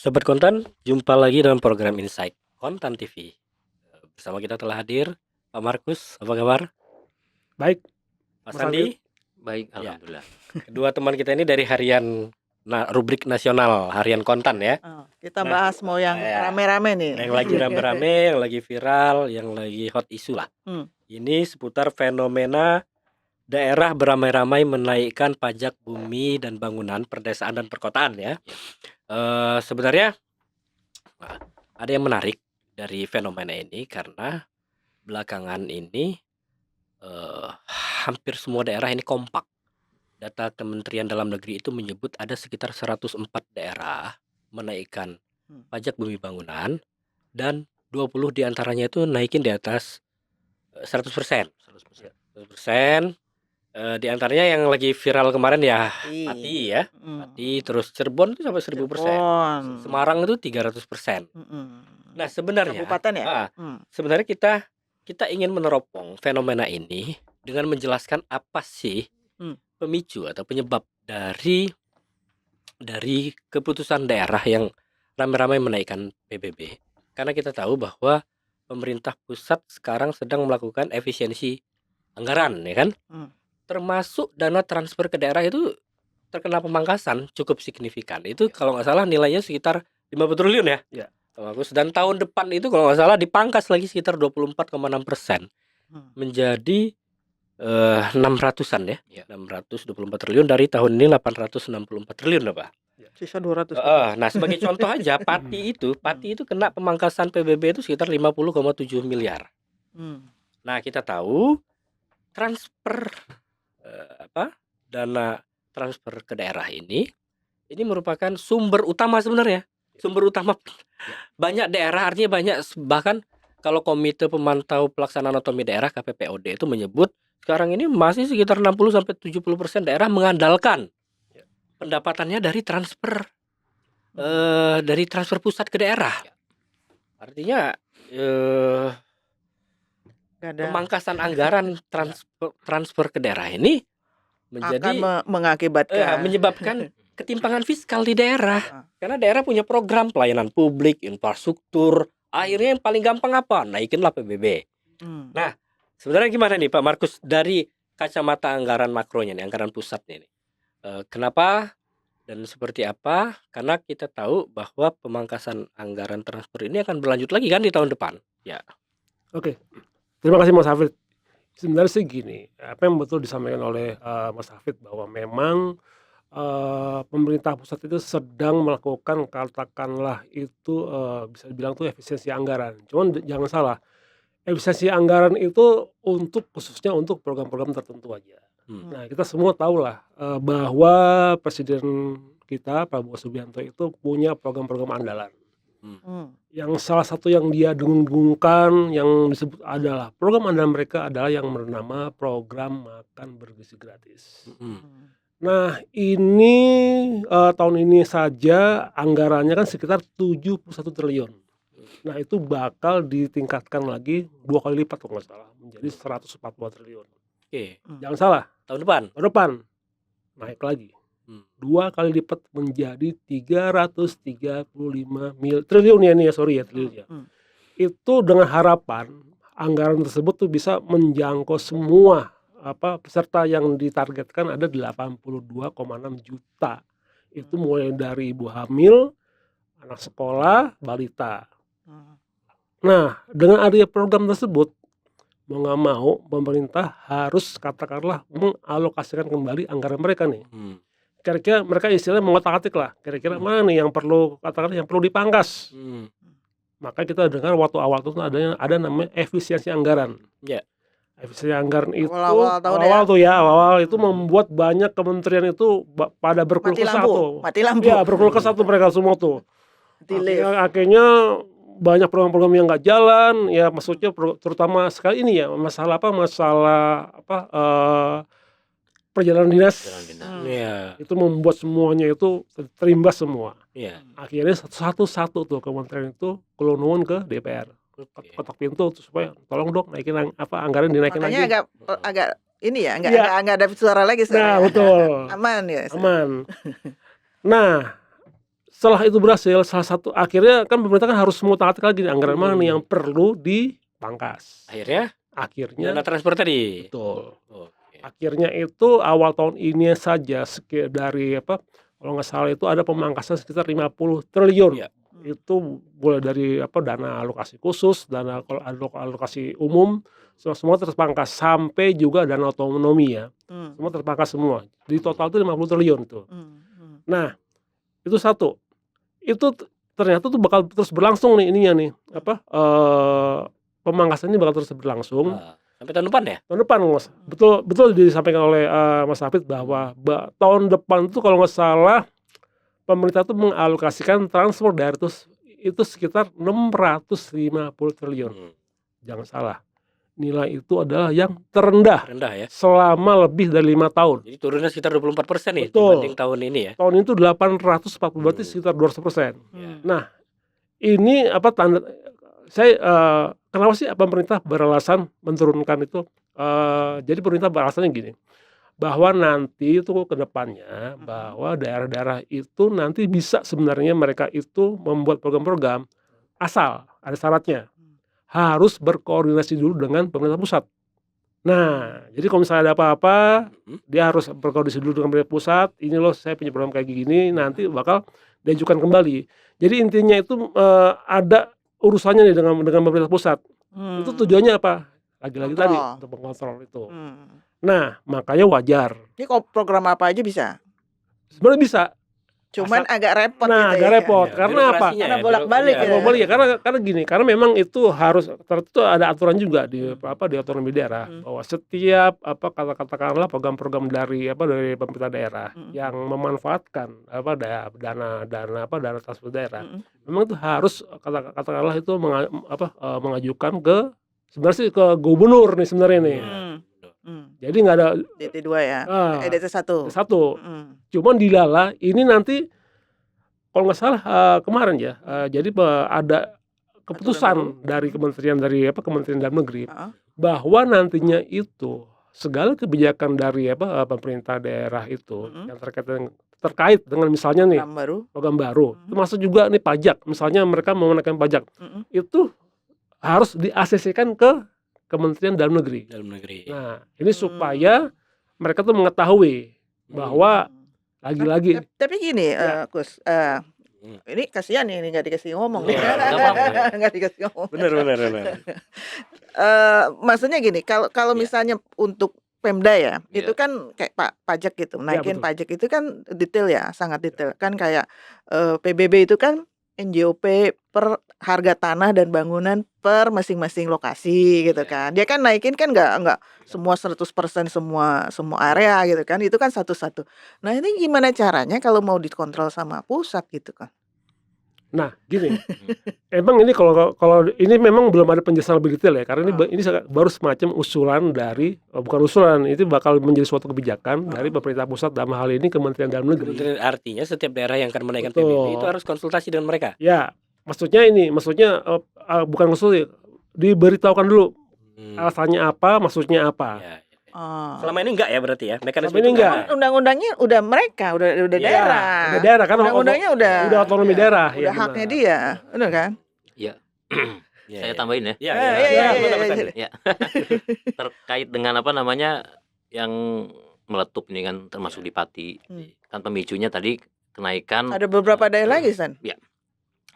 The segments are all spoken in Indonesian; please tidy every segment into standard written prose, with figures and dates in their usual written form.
Sobat Kontan, jumpa lagi dalam program Insight Kontan TV. Bersama kita telah hadir Pak Markus, apa kabar? Baik, Pak Mas Sandi? Baik, Ya. alhamdulillah. Kedua teman kita ini dari harian rubrik nasional, harian Kontan ya. Kita Nah, bahas mau yang ya. rame-rame nih. Yang lagi rame-rame, yang lagi viral, yang lagi hot isu lah. Ini seputar fenomena daerah beramai-ramai menaikkan pajak bumi dan bangunan, perdesaan dan perkotaan ya. Sebenarnya ada yang menarik dari fenomena ini karena belakangan ini hampir semua daerah ini kompak. Data Kementerian Dalam Negeri itu menyebut ada sekitar 104 daerah menaikkan pajak bumi bangunan dan 20 diantaranya itu naikin di atas 100%. 100%. Di antaranya yang lagi viral kemarin ya Pati ya. Pati, terus Cirebon itu sampai 1000%. Semarang itu 300%. Nah, sebenarnya Kabupaten ya? Sebenarnya kita ingin meneropong fenomena ini dengan menjelaskan apa sih pemicu atau penyebab dari keputusan daerah yang ramai-ramai menaikkan PBB. Karena kita tahu bahwa pemerintah pusat sekarang sedang melakukan efisiensi anggaran, ya kan? Termasuk dana transfer ke daerah itu terkena pemangkasan cukup signifikan. Itu kalau nggak salah nilainya sekitar 50 triliun ya. Ya. Dan tahun depan itu kalau nggak salah dipangkas lagi sekitar 24,6%. Menjadi 600-an ya. 624 triliun dari tahun ini 864 triliun lah Pak. Sisa 200. Nah, sebagai contoh aja Pati itu kena pemangkasan PBB itu sekitar 50,7 miliar. Nah, kita tahu transfer dana transfer ke daerah ini merupakan sumber utama sebenarnya. Sumber utama banyak daerah, artinya banyak, bahkan kalau Komite Pemantau Pelaksanaan Otonomi Daerah KPPOD itu menyebut sekarang ini masih sekitar 60-70% daerah mengandalkan pendapatannya dari transfer pusat ke daerah. Artinya pemangkasan anggaran transfer ke daerah ini akan mengakibatkan menyebabkan ketimpangan fiskal di daerah. Karena daerah punya program pelayanan publik, infrastruktur. Akhirnya yang paling gampang apa? Naikinlah PBB. Nah, sebenarnya gimana nih Pak Markus dari kacamata anggaran makronya nih, anggaran pusatnya nih. Kenapa dan seperti apa? Karena kita tahu bahwa pemangkasan anggaran transfer ini akan berlanjut lagi kan di tahun depan. Ya. Oke. Terima kasih Mas Hafid. Sebenarnya sih gini, apa yang betul disampaikan oleh Mas Hafid bahwa memang pemerintah pusat itu sedang melakukan, katakanlah itu bisa dibilang tuh efisiensi anggaran. Cuman jangan salah, efisiensi anggaran itu khususnya untuk program-program tertentu aja. Nah, kita semua tahu lah bahwa Presiden kita Prabowo Subianto itu punya program-program andalan. Yang salah satu yang dia dengung-dengungkan yang disebut adalah program andalan mereka adalah yang bernama program makan bergizi gratis. Nah, ini tahun ini saja anggarannya kan sekitar 71 triliun. Nah, itu bakal ditingkatkan lagi 2 kali lipat kalau nggak salah, menjadi 140 triliun. Oke. Jangan salah, Tahun depan naik lagi. 2 kali lipat menjadi 335 triliun ya ini ya, sorry ya triliun ya. Itu dengan harapan anggaran tersebut tuh bisa menjangkau semua peserta yang ditargetkan ada 82,6 juta. Itu mulai dari ibu hamil, anak sekolah, balita. Nah, dengan adanya program tersebut, mau nggak mau pemerintah harus katakanlah mengalokasikan kembali anggaran mereka nih. Kira-kira mereka istilahnya mengotak-atik lah. Kira-kira mana nih yang perlu dipangkas. Maka kita dengar waktu awal itu ada namanya efisiensi anggaran. Ya. Efisiensi anggaran itu awal itu membuat banyak kementerian itu pada berkeluh kesah tuh. Mati lampu. Ya, berkeluh kesah tuh mereka semua tuh. Akhirnya banyak program-program yang nggak jalan, ya maksudnya terutama sekali ini ya masalah perjalanan dinas. Itu membuat semuanya itu terimbas semua. Akhirnya satu-satu tuh kementerian itu kelunuan ke DPR. Ketok pintu supaya tolong dong naikin anggaran dinaikin lagi. Makanya agak ini ya, enggak ada suara lagi sekarang. Nah, betul. Aman ya. Aman. Nah, setelah itu berhasil, salah satu akhirnya kan pemerintah kan harus mengutak-atik lagi anggaran mana nih yang perlu dipangkas. Akhirnya Akhirnya dana transport tadi. betul. Oke. Akhirnya itu awal tahun ini saja dari kalau nggak salah itu ada pemangkasan sekitar 50 triliun. Iya. Itu mulai dari dana alokasi khusus, dana alokasi umum, semua terpangkas sampai juga dana otonomi ya. Semua terpangkas semua. Di total itu 50 triliun tuh. Nah, itu satu. Itu ternyata tuh bakal terus berlangsung nih ininya nih, pemangkasan ini bakal terus berlangsung. Sampai tahun depan ya? Tahun depan, Mas. Betul disampaikan oleh Mas Hafid bahwa tahun depan itu kalau nggak salah pemerintah itu mengalokasikan transport daerah itu sekitar 650 triliun. Jangan salah. Nilai itu adalah yang terendah Rendah ya. selama lebih dari 5 tahun. Jadi turunnya sekitar 24% nih Betul. dibanding tahun ini ya. Tahun itu 840 berarti sekitar 200%. Nah, ini tanda saya kenapa sih pemerintah beralasan menurunkan itu? Jadi pemerintah beralasannya gini, bahwa nanti itu ke depannya bahwa daerah-daerah itu nanti bisa sebenarnya mereka itu membuat program-program asal ada syaratnya. Harus berkoordinasi dulu dengan pemerintah pusat. Nah, jadi kalau misalnya ada apa-apa, dia harus berkoordinasi dulu dengan pemerintah pusat. Ini loh saya punya program kayak gini, nanti bakal diajukan kembali. Jadi intinya itu ada urusannya nih dengan pemerintah pusat. Itu tujuannya apa? Lagi-lagi tadi untuk mengontrol itu. Nah, makanya wajar. Ini kok program apa aja bisa? Sebenarnya bisa. Cuman agak repot Nah, gitu agak ya. repot. Karena apa? Karena bolak-balik ya. Bolak-balik ya. Karena gini, karena memang itu harus tertentu ada aturan juga di otonomi daerah bahwa setiap katakanlah program-program dari pemerintah daerah yang memanfaatkan dana transport daerah, memang itu harus katakanlah itu mengajukan ke sebenarnya sih ke gubernur nih sebenarnya nih. Jadi nggak ada DT2 ya. DT1. Cuman dilala ini nanti kalau nggak salah kemarin ya, jadi ada keputusan dari Kementerian Dalam Negeri bahwa nantinya itu segala kebijakan dari pemerintah daerah itu yang terkait dengan misalnya nih program baru, termasuk juga nih pajak, misalnya mereka mau menaikkan pajak, itu harus di-ACC-kan ke Kementerian Dalam Negeri. Nah, ini supaya mereka tuh mengetahui bahwa lagi-lagi. Tapi gini, Kus, ini kasihan nih nggak dikasih ngomong. Nggak dikasih ngomong. Benar. Maksudnya gini, kalau misalnya untuk Pemda ya, itu kan kayak pajak gitu, naikin pajak itu kan detail ya, sangat detail. Kan kayak PBB itu kan NJOP per harga tanah dan bangunan per masing-masing lokasi gitu kan. Dia kan naikin kan nggak semua 100% semua area gitu kan. Itu kan satu-satu. Nah, ini gimana caranya kalau mau dikontrol sama pusat gitu kan? Nah, gini. Emang ini kalau ini memang belum ada penjelasan lebih detail ya, karena ini baru semacam usulan dari bukan usulan, itu bakal menjadi suatu kebijakan dari pemerintah pusat dalam hal ini Kementerian Dalam Negeri. Artinya setiap daerah yang akan menaikkan PBB itu harus konsultasi dengan mereka. Ya, maksudnya bukan konsultasi, diberitahukan dulu alasannya apa, maksudnya apa. Ya. Selama ini enggak ya berarti ya? Mekanisme ini enggak. Undang-undangnya udah mereka, udah daerah. Udah daerah kan, undang-undangnya udah otonomi daerah. Udah haknya dia, benar kan? Iya. Saya tambahin ya. Iya. Terkait dengan yang meletup ini kan termasuk di Pati. Kan pemicunya tadi kenaikan. Ada beberapa daerah lagi, San? Iya.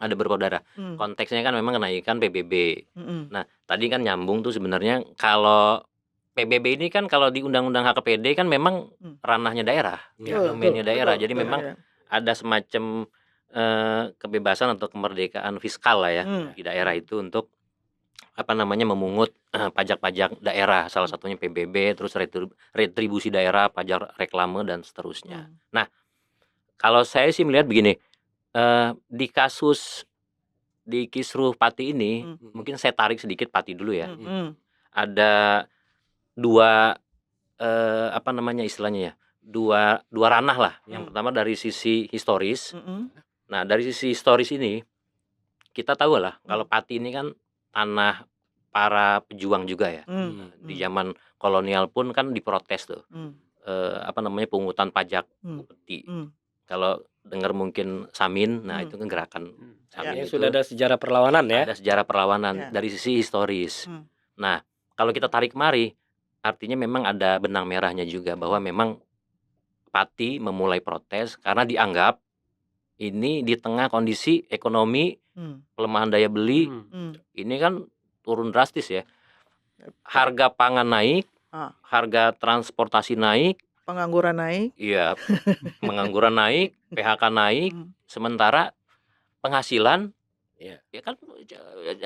Ada beberapa daerah. Konteksnya kan memang kenaikan PBB. Nah, tadi kan nyambung tuh sebenarnya kalau PBB ini kan kalau di Undang-Undang HKPD kan memang ranahnya daerah, domainnya daerah. Jadi memang ada semacam kebebasan atau kemerdekaan fiskal lah ya di daerah itu untuk memungut pajak-pajak daerah, salah satunya PBB, terus retribusi daerah, pajak reklame dan seterusnya. Nah, kalau saya sih melihat begini, di kasus di Kisruh Pati ini, mungkin saya tarik sedikit Pati dulu ya. Ada dua istilahnya ya, dua ranah lah. Yang pertama dari sisi historis. Nah, dari sisi historis ini kita tahu lah kalau Pati ini kan tanah para pejuang juga ya. Di zaman kolonial pun kan diprotes tuh. Pungutan pajak upeti. Kalau dengar mungkin Samin, nah itu kan gerakan Ya. Samin Ini itu sudah ada sejarah perlawanan ya. ada sejarah perlawanan Ya. dari sisi historis. Hmm. Nah, kalau kita tarik kemari, artinya memang ada benang merahnya juga bahwa memang Pati memulai protes karena dianggap ini di tengah kondisi ekonomi pelemahan daya beli, ini kan turun drastis ya. Harga pangan naik, harga transportasi naik, Pengangguran naik. iya, pengangguran naik, PHK naik, sementara penghasilan Iya. ya kan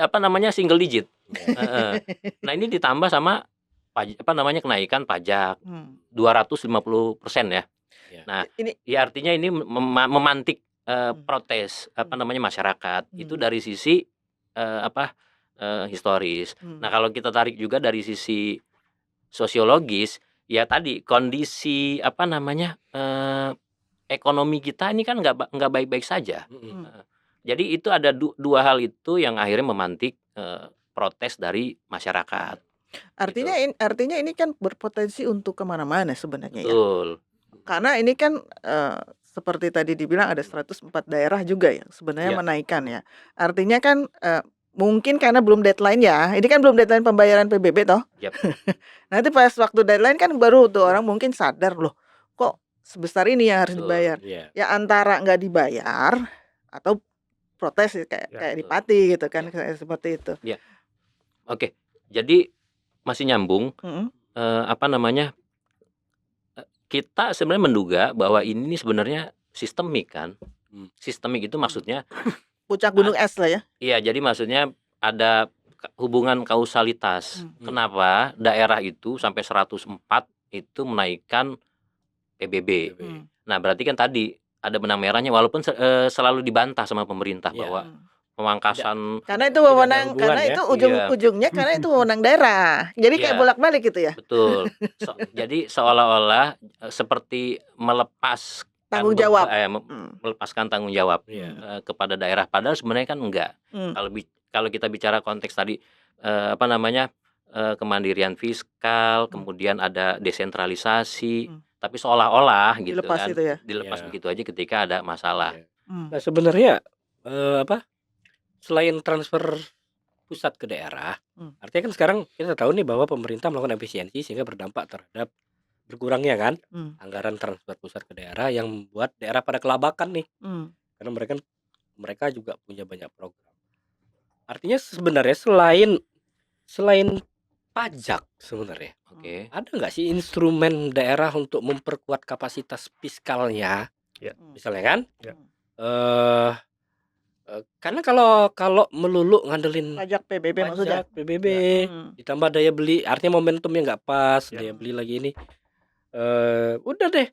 apa namanya single digit. Nah, ini ditambah sama kenaikan pajak 250% ya. Iya. Nah, Ini ya artinya ini memantik protes masyarakat itu dari sisi historis. Nah, kalau kita tarik juga dari sisi sosiologis, ya tadi kondisi ekonomi kita ini kan nggak baik-baik saja. Jadi itu ada dua hal itu yang akhirnya memantik protes dari masyarakat. artinya ini kan berpotensi untuk kemana-mana sebenarnya ya. Betul. Karena ini kan seperti tadi dibilang ada 104 daerah juga yang sebenarnya Iya. menaikkan ya. Artinya kan mungkin karena belum deadline ya. Ini kan belum deadline pembayaran PBB toh. Yap. Nanti pas waktu deadline kan baru tuh orang mungkin sadar loh, kok sebesar ini yang harus Betul. dibayar. Iya. Ya antara nggak dibayar atau protes kayak di betul. Pati gitu kan, kayak seperti itu. Oke. Jadi masih nyambung Mm-mm. kita sebenarnya menduga bahwa ini sebenarnya sistemik kan. Sistemik itu maksudnya Puncak gunung es lah ya. iya, jadi maksudnya ada hubungan kausalitas. Kenapa daerah itu sampai 104 itu menaikkan PBB. Nah, berarti kan tadi ada benang merahnya walaupun selalu dibantah sama pemerintah Iya. bahwa pemangkasan Karena itu Tidak ada wewenang, hubungan karena ya. itu Iya. ujungnya karena itu wewenang daerah. Jadi kayak Iya. bolak-balik gitu ya. betul. Jadi seolah-olah seperti melepas Tanggung jawab. melepaskan tanggung jawab Iya. kepada daerah, padahal sebenarnya kan enggak. Kalau kita bicara konteks tadi kemandirian fiskal, kemudian ada desentralisasi, tapi seolah-olah gitu Dilepas kan itu ya. dilepas Iya. begitu aja ketika ada masalah. Iya. Nah, sebenarnya selain transfer pusat ke daerah, artinya kan sekarang kita tahu nih bahwa pemerintah melakukan efisiensi sehingga berdampak terhadap berkurangnya kan anggaran transfer pusat ke daerah yang membuat daerah pada kelabakan nih, karena mereka juga punya banyak program. Artinya sebenarnya selain pajak sebenarnya, Oke. ada nggak sih instrumen daerah untuk memperkuat kapasitas fiskalnya? Ya. Misalnya kan, Ya. karena kalau melulu ngandelin Pajak PBB maksudnya. pajak PBB ditambah daya beli, artinya momentumnya nggak pas, Ya. daya beli lagi ini, udah deh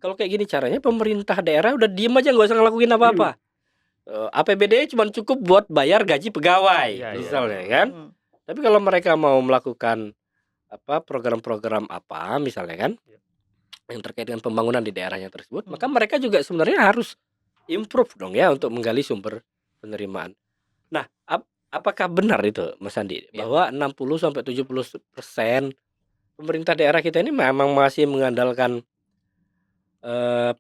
kalau kayak gini caranya pemerintah daerah udah diem aja nggak usah ngelakuin apa-apa. APBD cuma cukup buat bayar gaji pegawai Iya, iya. misalnya kan. Tapi kalau mereka mau melakukan program-program apa misalnya kan yang terkait dengan pembangunan di daerahnya tersebut, maka mereka juga sebenarnya harus improve dong ya untuk menggali sumber penerimaan. Nah, apakah benar itu Mas Andi Ya. bahwa 60-70% pemerintah daerah kita ini memang masih mengandalkan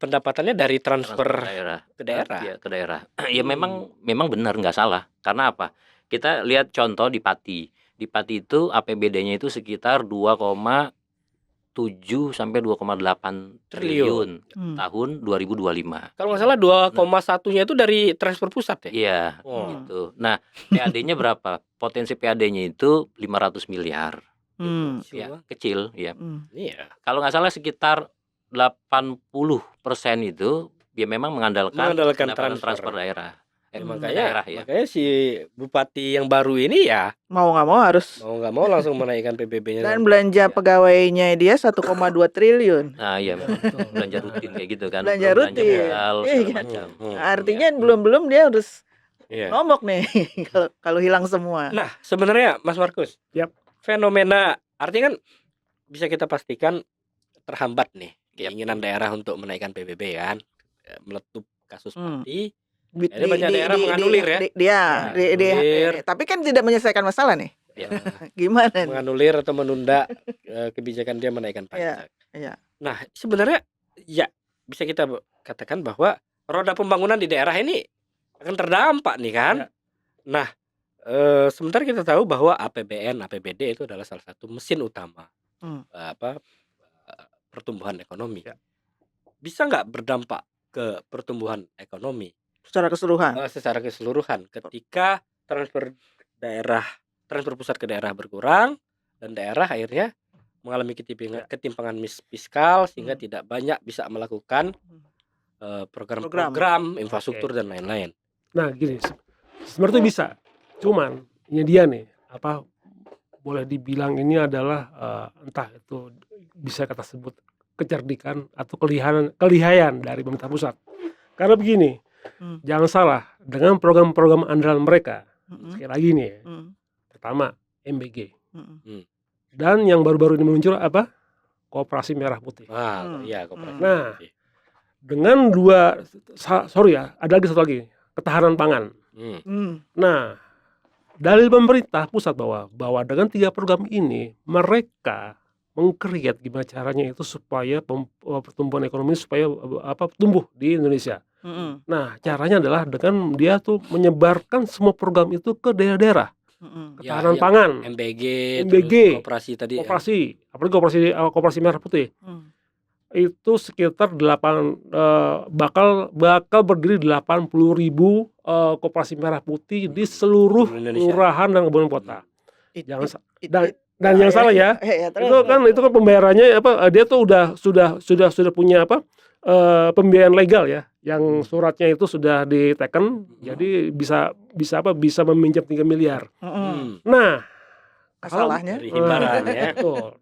pendapatannya dari transfer daerah ke daerah? Iya, ke daerah. Ya memang benar, nggak salah. Karena apa? Kita lihat contoh di Pati. Di Pati itu APBD-nya itu sekitar 2,7 sampai 2,8 triliun tahun 2025. Kalau nggak salah 2,1-nya itu dari transfer pusat ya? Iya, Oh. gitu. Nah, PAD-nya berapa? Potensi PAD-nya itu 500 miliar. Ya, kecil ya. Iya. Kalau nggak salah sekitar 80% itu ya memang mengandalkan pendapatan transfer daerah. Makanya ya. makanya si bupati yang baru ini ya Mau nggak mau harus. mau nggak mau langsung menaikkan PBB-nya. Dan belanja pegawainya dia 1,2 triliun. Nah, iya memang belanja rutin kayak gitu kan. Belanja Belum rutin. modal, segala Iya. macam. Artinya belum dia harus Iya. ngomong nih kalau hilang semua. Nah, sebenarnya Mas Markus, Yap. fenomena artinya kan bisa kita pastikan terhambat nih keinginan daerah untuk menaikkan PBB kan, meletup kasus Pati. Ada banyak daerah menganulir ya. Tapi kan tidak menyelesaikan masalah nih. Ya. Gimana nih? Menganulir atau menunda kebijakan dia menaikkan pajak. Iya. Nah, sebenarnya ya bisa kita katakan bahwa roda pembangunan di daerah ini akan terdampak nih kan. Ya. Nah, sementara kita tahu bahwa APBN, APBD itu adalah salah satu mesin utama pertumbuhan ekonomi. Ya. Bisa nggak berdampak ke pertumbuhan ekonomi Secara keseluruhan. secara keseluruhan ketika transfer pusat ke daerah berkurang dan daerah akhirnya mengalami ketimpangan fiskal sehingga tidak banyak bisa melakukan program-program infrastruktur dan lain-lain. Nah gini, sebenarnya itu bisa, cuman ini dia nih, boleh dibilang ini adalah entah itu bisa kita sebut kecerdikan atau kelihayan dari pemerintah pusat. Karena begini, jangan salah, dengan program-program andalan mereka, sekali lagi nih ya, pertama MBG, dan yang baru-baru ini muncul Koperasi Merah Putih. Iya, Koperasi. Nah, dengan ada lagi satu lagi, ketahanan pangan. Nah, dalil pemerintah pusat bahwa dengan 3 program ini mereka meng-create gimana caranya itu supaya pertumbuhan ekonomi supaya tumbuh di Indonesia. Nah, caranya adalah dengan dia tuh menyebarkan semua program itu ke daerah-daerah. Ketahanan pangan, MBG, koperasi tadi. Apalagi Koperasi Merah Putih. Itu sekitar bakal berdiri 80.000 Koperasi Merah Putih di seluruh kelurahan dan kabupaten kota. Dan yang salah ya, itu kan pembayarannya dia tuh sudah punya pembiayaan legal ya, yang suratnya itu sudah diteken, jadi bisa meminjam 3 miliar. Nah, masalahnya betul.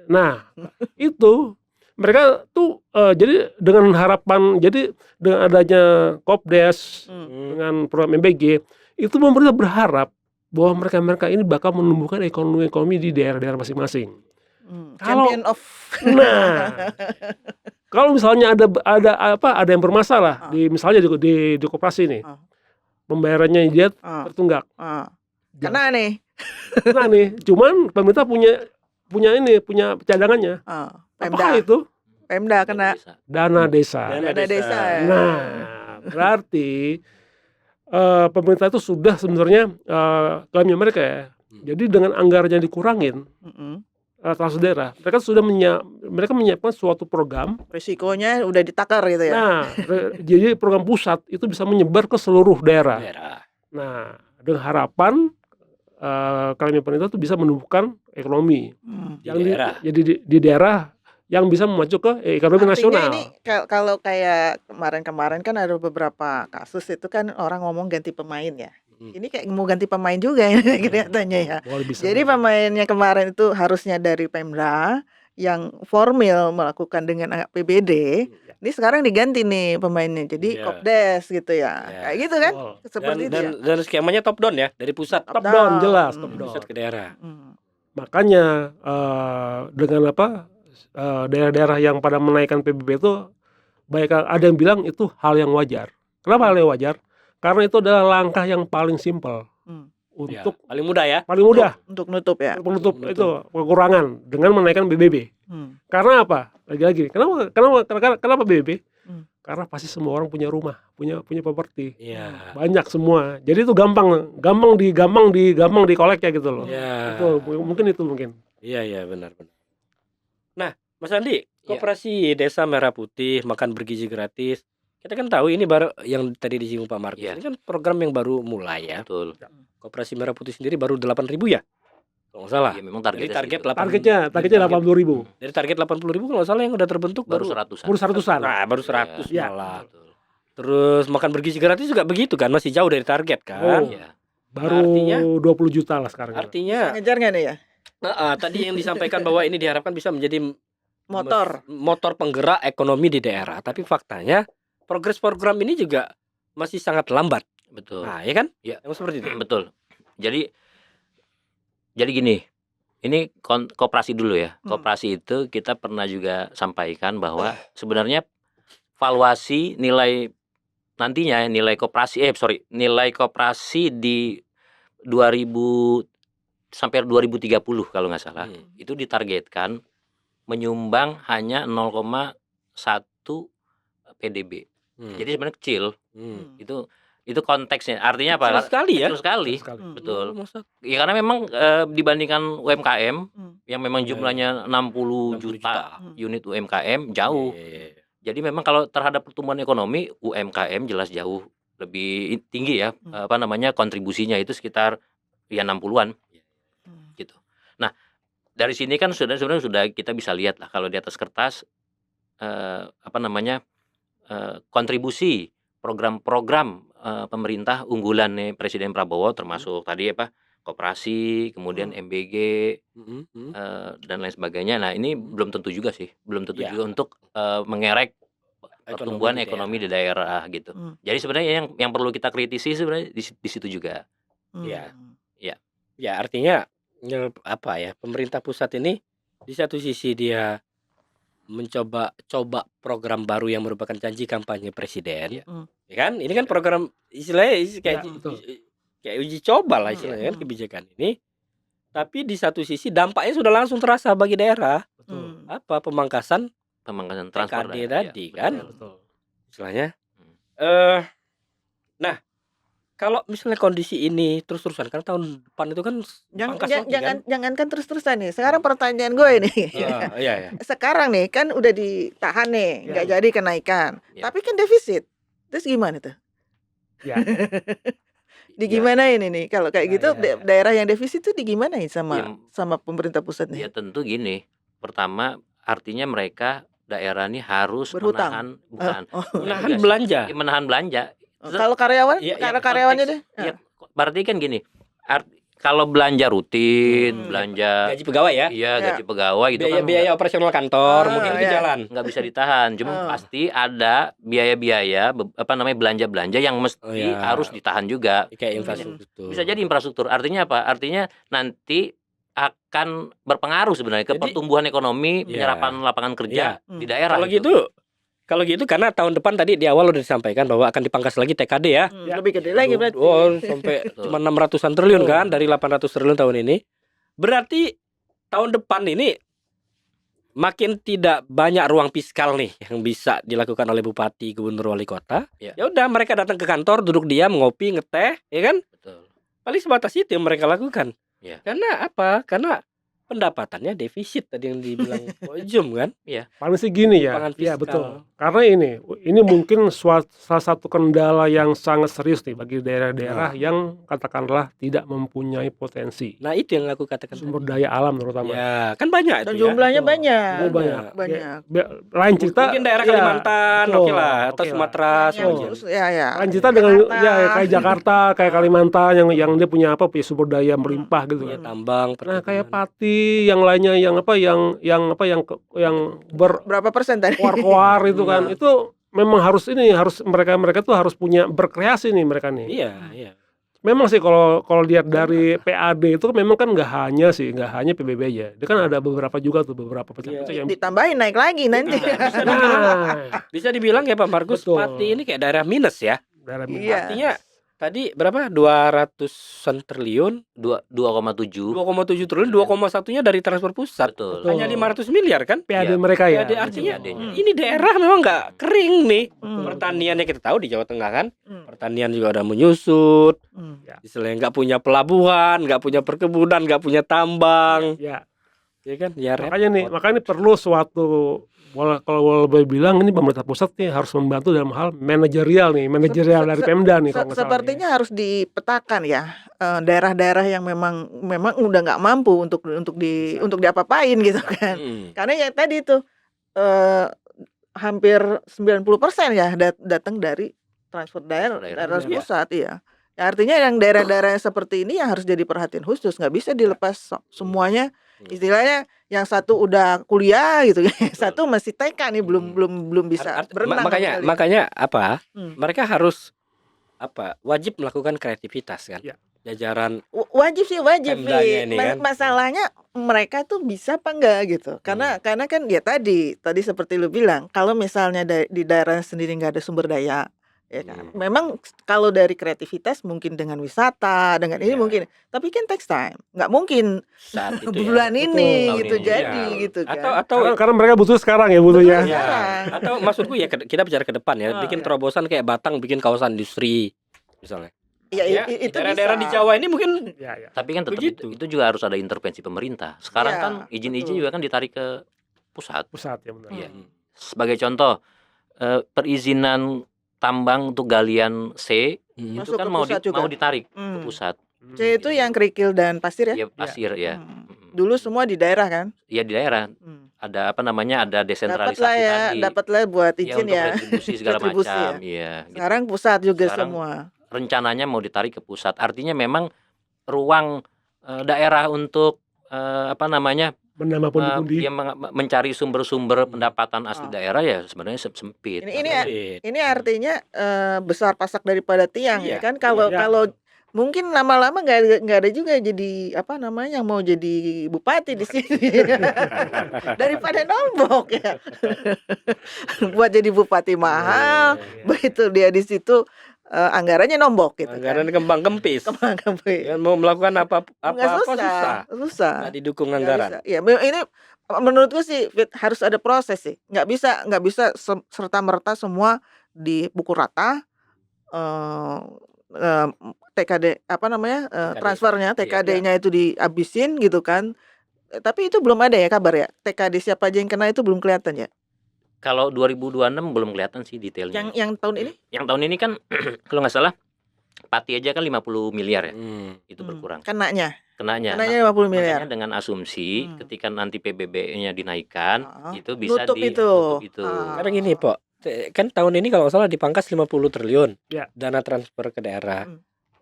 Nah, itu mereka tuh jadi dengan harapan, jadi dengan adanya Kopdes dengan program MBG itu pemerintah berharap bahwa mereka ini bakal menumbuhkan ekonomi di daerah-daerah masing-masing. Kalau misalnya ada yang bermasalah misalnya di koperasi nih, pembayarannya dia tertunggak. Kena nih. Cuman pemerintah punya cadangannya. Apa itu? Pemda kena dana desa. Nah, berarti pemerintah itu sudah sebenarnya klaimnya mereka ya. Jadi dengan anggaran yang dikurangin transfer daerah, mereka menyiapkan suatu program. Risikonya udah ditakar gitu ya. Nah, jadi program pusat itu bisa menyebar ke seluruh daerah. Nah, dengan harapan klaimnya pemerintah itu bisa menumbuhkan ekonomi di daerah yang bisa memacu ke ekonomi nasional. Ini kalau kayak kemarin kan ada beberapa kasus itu kan orang ngomong ganti pemain ya. Ini kayak mau ganti pemain juga ya kelihatannya ya. Jadi pemainnya kemarin itu harusnya dari Pemda yang formil melakukan dengan APBD. Ini sekarang diganti nih pemainnya jadi Kopdes gitu ya. Kayak gitu kan? Seperti itu. Dan skemanya top down ya, dari pusat. Top down jelas, top down. Pusat ke daerah. Makanya dengan daerah-daerah yang pada menaikkan PBB itu baik ada yang bilang itu hal yang wajar. Kenapa hal yang wajar? Karena itu adalah langkah yang paling simpel untuk paling mudah ya. Paling mudah untuk nutup ya. Menutup itu kekurangan dengan menaikkan PBB. Karena apa? Lagi-lagi. Kenapa PBB? Karena pasti semua orang punya rumah, punya properti. Banyak semua. Jadi itu gampang dikolek ya gitu loh. Itu mungkin. Iya benar. Nah, Mas Andi, Koperasi Desa Merah Putih, makan bergizi gratis. Kita kan tahu ini baru yang tadi disinggung Pak Markus. Ini kan program yang baru mulai ya. Betul. Koperasi Merah Putih sendiri baru 8.000 ya? Kalau nggak salah. Iya, memang targetnya 80.000. Dari target 80.000 kalau nggak salah yang udah terbentuk baru 100-an. Nah, baru 100 malah. Terus makan bergizi gratis juga begitu kan, masih jauh dari target kan. Baru artinya 20 juta lah sekarang. Artinya ngejar nggak nih ya? Tadi yang disampaikan bahwa ini diharapkan bisa menjadi motor penggerak ekonomi di daerah. Tapi faktanya progres program ini juga masih sangat lambat. Betul. Nah, ya kan? Ya, yang seperti itu. Betul. Jadi gini, ini koperasi dulu ya. Koperasi itu kita pernah juga sampaikan bahwa sebenarnya valuasi nilai nantinya nilai koperasi di 2000 sampai 2030 kalau nggak salah itu ditargetkan menyumbang hanya 0,1 PDB. Hmm. Jadi sebenarnya kecil. Hmm. Itu konteksnya. Artinya apa? Kecil sekali ya. Kecil sekali. Sekali. Betul. Masa Ya karena memang dibandingkan UMKM yang memang Ya, jumlahnya 60 60 juta juta. unit UMKM jauh. Iya. Jadi memang kalau terhadap pertumbuhan ekonomi UMKM jelas jauh lebih tinggi ya, kontribusinya itu sekitar ya 60-an gitu. Nah, dari sini kan sebenarnya sudah kita bisa lihat lah kalau di atas kertas kontribusi program-program pemerintah unggulan nih Presiden Prabowo termasuk tadi koperasi, kemudian MBG dan lain sebagainya. Nah, ini belum tentu juga sih, Ya. juga untuk mengerek pertumbuhan di ekonomi di daerah gitu. Jadi sebenarnya yang perlu kita kritisi sebenarnya di situ juga. Iya. Iya. Ya artinya pemerintah pusat ini di satu sisi dia mencoba program baru yang merupakan janji kampanye presiden, ya kan? Ini kan program istilahnya kayak betul. kayak uji coba lah istilahnya kan kebijakan ini. Tapi di satu sisi dampaknya sudah langsung terasa bagi daerah. Betul. Pemangkasan transfer TKD daerah. tadi Iya, kan? Betul. Istilahnya. Nah, kalau misalnya kondisi ini terus-terusan karena tahun depan itu kan pangkas lagi kan? Jangankan terus-terusan nih. Sekarang pertanyaan gue ini. Iya. Sekarang nih kan udah ditahan nih, nggak jadi kenaikan. Iya. Tapi kan defisit. Terus gimana tuh? Ya. Digimanain ini? Kalau kayak gitu Ya. daerah yang defisit tuh digimanain Ya. sama pemerintah pusat Ya nih? tentu gini. Pertama artinya mereka daerah ini harus Berhutang? menahan Menahan belanja. menahan belanja. Kalau karyawan, Iya, kalau karyawannya deh. Ya, berarti kan gini. Kalau belanja rutin, belanja Gaji pegawai ya. iya gaji pegawai itu kan Biaya operasional kantor Ah, mungkin itu iya. jalan. nggak bisa ditahan. Cuma pasti ada biaya-biaya belanja-belanja yang mesti harus ditahan juga. Kayak infrastruktur. Bisa jadi infrastruktur. Artinya apa? Artinya nanti akan berpengaruh sebenarnya ke Jadi- pertumbuhan ekonomi, penyerapan lapangan kerja di daerah. Kalau gitu karena tahun depan tadi di awal udah disampaikan bahwa akan dipangkas lagi TKD ya. Lebih gede lagi berarti. Sampai cuma 600-an triliun kan dari 800 triliun tahun ini. Berarti tahun depan ini makin tidak banyak ruang fiskal nih yang bisa dilakukan oleh bupati, gubernur, wali kota. Ya. Ya udah mereka datang ke kantor, duduk diam, ngopi, ngeteh, ya kan? Betul. Paling sebatas itu yang mereka lakukan. Ya. Karena apa? Karena pendapatannya defisit tadi yang dibilang Ojum kan? Paling sih gini ya. Timpangan Iya fiskal. betul. Karena ini mungkin salah satu kendala yang sangat serius nih bagi daerah-daerah yang katakanlah tidak mempunyai potensi Nah itu yang aku katakan sumber tadi. daya alam terutama. Ya kan banyak Dan itu jumlahnya Betul. banyak. Banyak. Lain cerita Mungkin daerah ya, Kalimantan, betul, oke lah, atau oke lah. Sumatera, Yang sebagian. terus, ya. Lain cerita dengan Jakarta. ya kayak Jakarta, kayak Kalimantan yang dia punya sumber daya melimpah gitu Punya kan. tambang, Nah, kayak perkebunan. Pati yang lainnya yang Berapa persen tadi? berkoar-koar itu kan. Itu memang harus mereka tuh harus punya berkreasi nih mereka nih. Iya. Memang sih kalau lihat dari PAD itu memang kan nggak hanya PBB aja. Dia kan ada beberapa juga tuh beberapa Iya. yang Ditambahin naik lagi nanti. Bisa dibilang ya Pak Markus, Betul. Pati ini kayak daerah minus ya. daerah Iya. Artinya tadi berapa? 200-an triliun, 2,7. 2,7 triliun, 2,1-nya dari transfer pusat. Betul. Hanya 500 miliar kan? PAD Iya. mereka ya. Jadi artinya PAD-nya. ini daerah memang nggak kering nih. Hmm. Pertaniannya kita tahu di Jawa Tengah kan. Hmm. Pertanian juga udah menyusut. Hmm. Istilahnya nggak punya pelabuhan, nggak punya perkebunan, nggak punya tambang, Ya. ya kan? Ya Makanya perlu suatu kalau boleh bilang ini pemerintah pusat nih harus membantu dalam hal manajerial dari Pemda nih kalau nggak salah. Sepertinya harus dipetakan ya daerah-daerah yang memang udah nggak mampu untuk diapa-apain gitu kan. Karena ya tadi itu hampir 90% ya datang dari transfer daerah pusat ya. Ya, artinya yang daerah-daerah seperti ini yang harus jadi perhatian khusus, nggak bisa dilepas semuanya. Istilahnya yang satu udah kuliah gitu ya, satu masih TK nih belum bisa berenang. Makanya apa? Hmm. Mereka harus wajib melakukan kreativitas kan. Ya. Wajib Jajaran Vi. Pemdanya ini kan. Masalahnya mereka tuh bisa apa enggak gitu. Karena kan ya tadi seperti lu bilang, kalau misalnya di daerah sendiri nggak ada sumber daya, Ya kan? Memang kalau dari kreativitas mungkin dengan wisata, dengan ini Iya. mungkin, tapi kan takes time. Nggak mungkin Saat itu ya. bulan ini Tahun gitu ini, jadi Iya. gitu Atau kan. Karena mereka butuh sekarang ya Betul butuhnya. Iya. sekarang. Atau maksudku ya kita bicara ke depan ya, bikin Iya. terobosan kayak Batang bikin kawasan industri misalnya. Ya, Ya, itu daerah-daerah di bisa. Jawa ini mungkin Ya, ya. Tapi kan tetap Begitu. itu juga harus ada intervensi pemerintah. Sekarang Iya, kan izin-izin betul. juga kan ditarik ke pusat. Pusat ya benar. Iya. Sebagai contoh, perizinan tambang untuk galian C itu Masuk kan ke mau pusat juga. mau ditarik ke Hmm. pusat. C itu yang kerikil dan pasir ya? Ya pasir ya. Dulu semua di daerah kan? Ya di daerah ada apa namanya, ada desentralisasi Dapatlah ya, tadi. dapatlah buat Ya, izin untuk ya. retribusi segala Retribusi macam. ya. Iya. gitu. Sekarang pusat juga Sekarang semua. rencananya mau ditarik ke pusat. Artinya memang ruang daerah untuk apa namanya, Menambah pundi-pundi. dia mencari sumber-sumber pendapatan asli daerah ya sebenarnya sempit. Ini artinya besar pasak daripada tiang ya Iya. kan? Kalau Iya. kalau mungkin lama-lama nggak ada juga jadi apa namanya yang mau jadi bupati di sini daripada nombok ya. Buat jadi bupati mahal, begitu dia di situ anggarannya nombok gitu Anggaran kan. kembang kempis. Kembang kempis. Ya, mau melakukan apa Nggak susah. susah. Nggak didukung Nggak anggaran. bisa. Ya, ini menurutku sih Fit, harus ada proses sih. Nggak bisa serta merta semua dipukul rata. TKD apa namanya transfernya TKD-nya itu dihabisin gitu kan. Tapi itu belum ada ya kabar ya. TKD siapa aja yang kena itu belum kelihatan ya. Kalau 2026 belum kelihatan sih detailnya. Yang tahun ini? Yang tahun ini kan kalau nggak salah Pati aja kan 50 miliar ya. Itu berkurang. Kenanya Kenanya 50 miliar. Makanya dengan asumsi ketika nanti PBB-nya dinaikkan itu bisa nutup itu. Karena gini, Pok. Kan tahun ini kalau nggak salah dipangkas 50 triliun Ya. dana transfer ke daerah.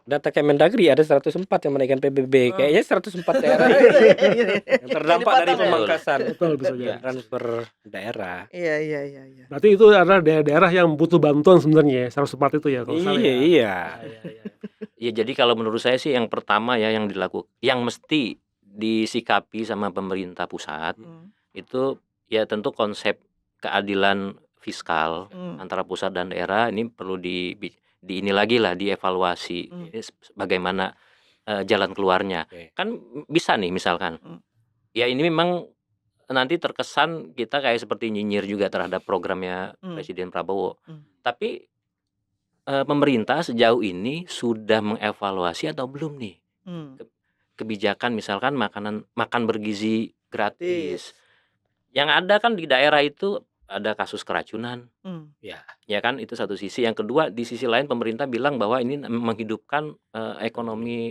Data Kemendagri ada 104 yang menaikkan PBB. Kayaknya 104 daerah yang terdampak dari pemangkasan Betul, bisa jadi. transfer daerah. Iya. Berarti itu adalah daerah-daerah yang butuh bantuan sebenarnya ya, 104 itu ya kalau salah ya. Iya. Ya jadi kalau menurut saya sih yang pertama ya yang dilakukan, yang mesti disikapi sama pemerintah pusat itu ya tentu konsep keadilan fiskal antara pusat dan daerah ini perlu ini lagi lah dievaluasi ini bagaimana jalan keluarnya. Kan bisa nih misalkan ya ini memang nanti terkesan kita kayak seperti nyinyir juga terhadap programnya Presiden Prabowo. Tapi pemerintah sejauh ini sudah mengevaluasi atau belum nih kebijakan misalkan makan bergizi gratis. Yang ada kan di daerah itu ada kasus keracunan. Ya kan itu satu sisi. Yang kedua di sisi lain pemerintah bilang bahwa ini menghidupkan ekonomi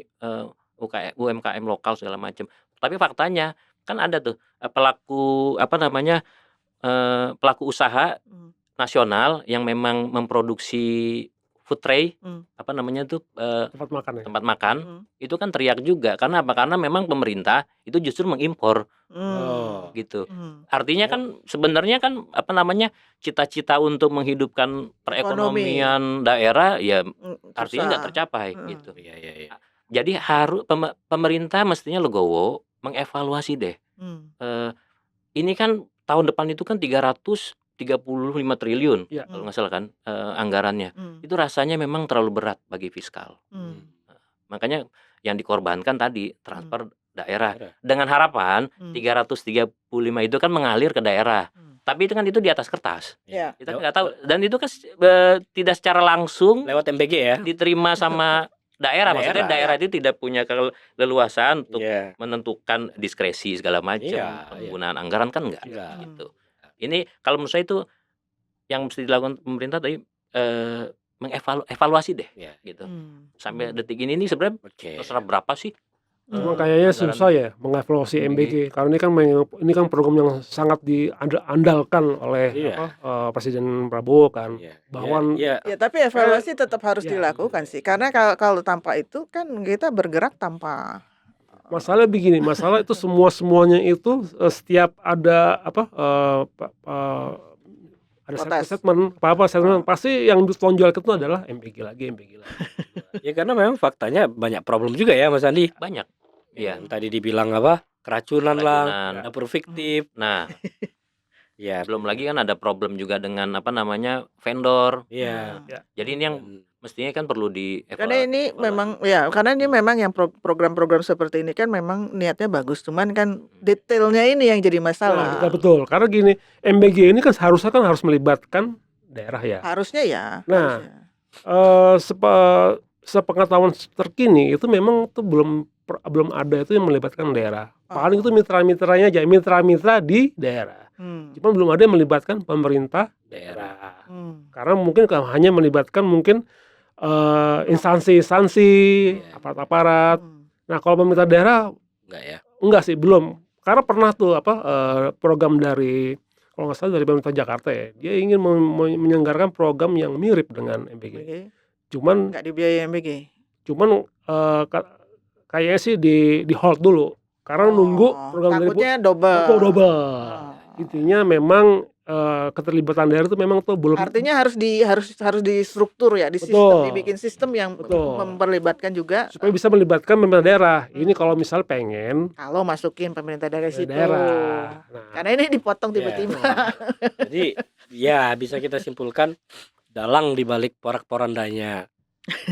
UMKM lokal segala macam. Tapi faktanya kan ada tuh pelaku usaha nasional yang memang memproduksi food tray tempat makan itu kan teriak juga karena apa? Karena memang pemerintah itu justru mengimpor gitu. Artinya kan sebenarnya kan cita-cita untuk menghidupkan perekonomian daerah ya artinya nggak tercapai gitu. Jadi harus pemerintah mestinya legowo mengevaluasi deh. Ini kan tahun depan itu kan 335 triliun kalau nggak salah kan anggarannya. Itu rasanya memang terlalu berat bagi fiskal. Makanya yang dikorbankan tadi transfer daerah dengan harapan 335 itu kan mengalir ke daerah. Tapi itu kan itu di atas kertas. Kita nggak tahu dan itu kan tidak secara langsung lewat MBG ya diterima sama daerah. Maksudnya daerah itu tidak punya keleluasaan untuk menentukan diskresi segala macam penggunaan anggaran kan enggak gitu. Ini kalau menurut saya itu yang mesti dilakukan pemerintah tadi mengevaluasi deh gitu. Sampai detik ini sebenarnya terserah berapa sih? Cuma kayaknya susah ya mengevaluasi MBG karena ini kan program yang sangat diandalkan oleh Presiden Prabowo kan. Tapi evaluasi tetap harus dilakukan sih. Karena kalau tanpa itu kan kita bergerak tanpa masalah begini, masalah itu semuanya itu setiap ada ada statement pasti yang ditonjol itu adalah MBG lagi. Ya karena memang faktanya banyak problem juga ya Mas Andi. Banyak. Iya. Tadi dibilang keracunan lah, dapur fiktif. Nah, Iya, Belum lagi kan ada problem juga dengan apa namanya vendor. Iya. Ya. Jadi ini yang Dan mestinya kan perlu Karena ini memang ya, karena ini memang yang program-program seperti ini kan memang niatnya bagus, cuman kan detailnya ini yang jadi Nah, masalah. betul. Karena gini, MBG ini kan seharusnya harus melibatkan daerah ya. Harusnya ya, Nah, harusnya. sepengetahuan terkini itu memang tuh belum ada itu yang melibatkan daerah. Paling itu mitra-mitranya aja, mitra-mitra di daerah. Cuma belum ada yang melibatkan pemerintah daerah. Karena mungkin hanya melibatkan mungkin instansi-instansi, aparat-aparat. Nah, kalau pemerintah daerah enggak ya? enggak sih, belum. Karena pernah tuh program dari kalau nggak salah dari pemerintah Jakarta ya, dia ingin menyelenggarakan program yang mirip dengan MBG. Cuman Nggak dibiayai MBG. Kayaknya sih di hold dulu karena nunggu program dari takutnya double. double. Intinya memang keterlibatan daerah itu memang tuh belum. Artinya harus di struktur ya, di Betul. sistem, dibikin sistem yang Betul. memperlibatkan juga supaya bisa melibatkan pemerintah daerah. Ini kalau misal pengen kalau masukin pemerintah daerah situ. daerah. Nah, Karena ini dipotong tiba-tiba. Jadi ya bisa kita simpulkan dalang dibalik porak-porandanya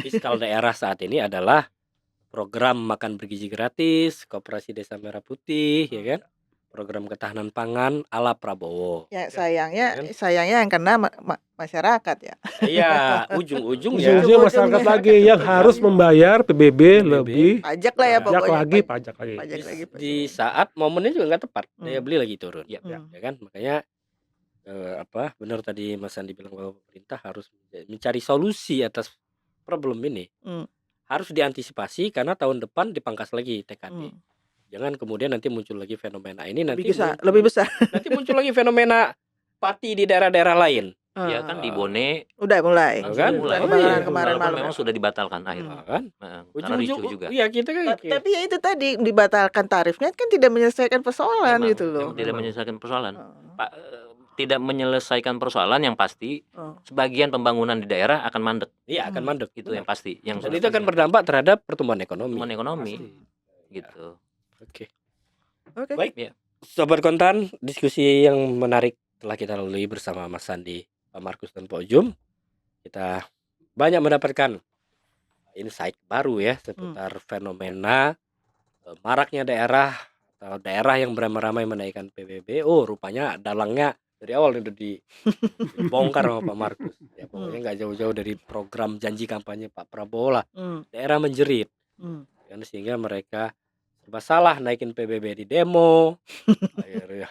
fiskal daerah saat ini adalah program makan bergizi gratis, Koperasi Desa Merah Putih, ya kan? Program ketahanan pangan ala Prabowo. Ya sayangnya yang kena masyarakat ya. Iya, ujung-ujungnya ujung-ujungnya masyarakat lagi yang harus membayar PBB lebih pajak lah ya pokoknya. pajak lagi. di saat momennya juga nggak tepat, daya beli lagi turun. Ya. Ya kan? Makanya benar tadi Mas Andi bilang bahwa pemerintah harus mencari solusi atas problem ini. Harus diantisipasi karena tahun depan dipangkas lagi TKD. Jangan kemudian nanti muncul lagi fenomena ini lebih besar. Nanti muncul lagi fenomena pati di daerah-daerah lain. Ya kan di Bone udah mulai. Kan? Kemarin malam memang sudah dibatalkan akhirnya. Kan? Karena ricuh juga. Iya, kita kan Tapi ya itu tadi dibatalkan tarifnya kan tidak menyelesaikan persoalan Memang, gitu loh. Tidak menyelesaikan persoalan. Pak, tidak menyelesaikan persoalan yang pasti sebagian pembangunan di daerah akan mandek. Iya, akan mandek. Itu yang pasti. Dan itu akan berdampak terhadap pertumbuhan ekonomi. Pasti. Gitu. Oke. Baik. Ya. Sobat Kontan, diskusi yang menarik telah kita lalui bersama Mas Sandi, Pak Markus dan Pak Ujum. Kita banyak mendapatkan insight baru ya seputar fenomena maraknya daerah atau daerah yang beramai-ramai menaikkan PBB. Oh, rupanya dalangnya dari awal udah dibongkar sama Pak Markus. Ya pokoknya nggak jauh-jauh dari program janji kampanye Pak Prabowo lah. Daerah menjerit. Kan sehingga mereka serba salah naikin PBB di demo. Akhirnya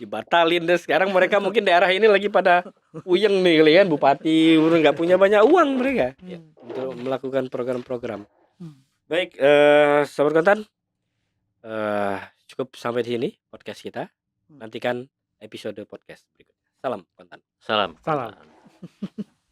dibatalin deh. Sekarang mereka mungkin daerah ini lagi pada puyeng nih kalian, bupati udah nggak punya banyak uang mereka untuk melakukan program-program. Baik, Sobat Kontan, cukup sampai di sini podcast kita. Nantikan episode podcast berikutnya. Salam Kontan. Salam. Salam.